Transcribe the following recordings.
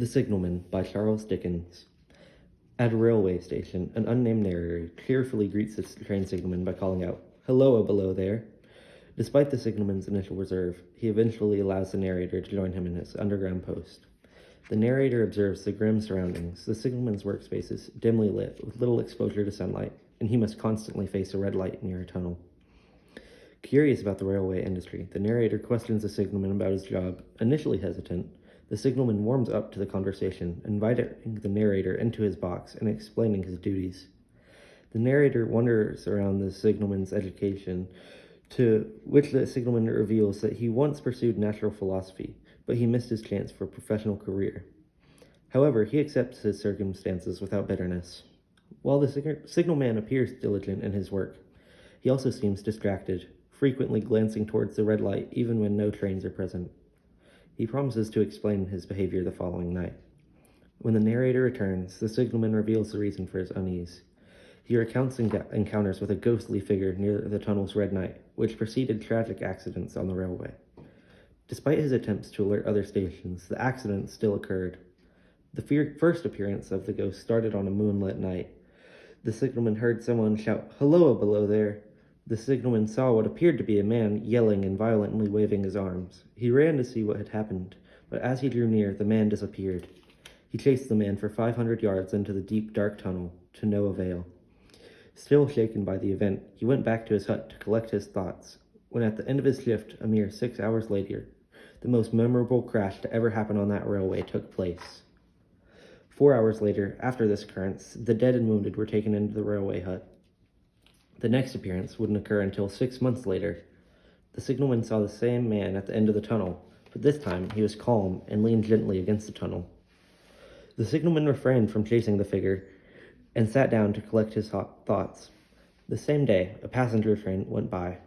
The Signalman by Charles Dickens. At a railway station, an unnamed narrator cheerfully greets the train signalman by calling out, "Hello, below there." Despite the signalman's initial reserve, he eventually allows the narrator to join him in his underground post. The narrator observes the grim surroundings. The signalman's workspace is dimly lit, with little exposure to sunlight, and he must constantly face a red light near a tunnel. Curious about the railway industry, the narrator questions the signalman about his job. Initially hesitant, the signalman warms up to the conversation, inviting the narrator into his box and explaining his duties. The narrator wonders around the signalman's education, to which the signalman reveals that he once pursued natural philosophy, but he missed his chance for a professional career. However, he accepts his circumstances without bitterness. While the signalman appears diligent in his work, he also seems distracted, frequently glancing towards the red light even when no trains are present. He promises to explain his behavior the following night. When the narrator returns, the signalman reveals the reason for his unease. He recounts encounters with a ghostly figure near the tunnel's red night, which preceded tragic accidents on the railway. Despite his attempts to alert other stations, the accidents still occurred. The first appearance of the ghost started on a moonlit night. The signalman heard someone shout, "Hello, below there." The signalman saw what appeared to be a man yelling and violently waving his arms. He ran to see what had happened, but as he drew near, the man disappeared. He chased the man for 500 yards into the deep, dark tunnel, to no avail. Still shaken by the event, he went back to his hut to collect his thoughts, when at the end of his shift, a mere 6 hours later, the most memorable crash to ever happen on that railway took place. 4 hours later, after this occurrence, the dead and wounded were taken into the railway hut. The next appearance wouldn't occur until 6 months later. The signalman saw the same man at the end of the tunnel, but this time he was calm and leaned gently against the tunnel. The signalman refrained from chasing the figure and sat down to collect his thoughts. The same day, a passenger train went by.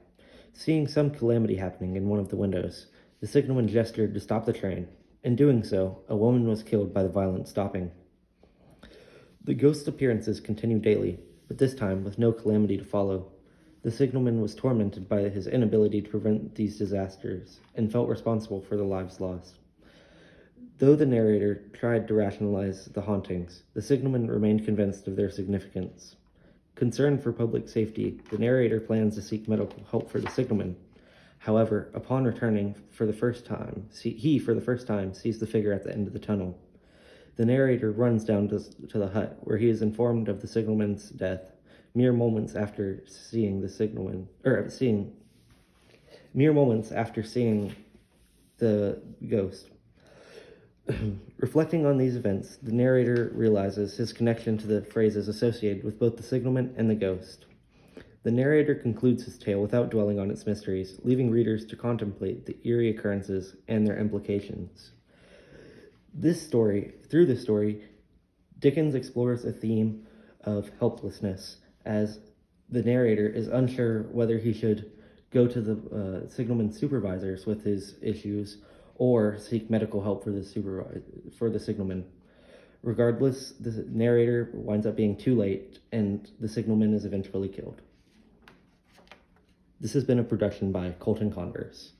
Seeing some calamity happening in one of the windows, the signalman gestured to stop the train. In doing so, a woman was killed by the violent stopping. The ghost's appearances continued daily, but this time with no calamity to follow. The signalman was tormented by his inability to prevent these disasters and felt responsible for the lives lost. Though the narrator tried to rationalize the hauntings, the signalman remained convinced of their significance. Concerned for public safety, the narrator plans to seek medical help for the signalman. However, upon returning for the first time, he for the first time sees the figure at the end of the tunnel. The narrator runs down to the hut, where he is informed of the signalman's death, mere moments after seeing the ghost. Reflecting on these events, the narrator realizes his connection to the phrases associated with both the signalman and the ghost. The narrator concludes his tale without dwelling on its mysteries, leaving readers to contemplate the eerie occurrences and their implications. Through this story, Dickens explores a theme of helplessness, as the narrator is unsure whether he should go to the signalman's supervisors with his issues or seek medical help for the signalman. Regardless, the narrator winds up being too late, and the signalman is eventually killed. This has been a production by Colton Converse.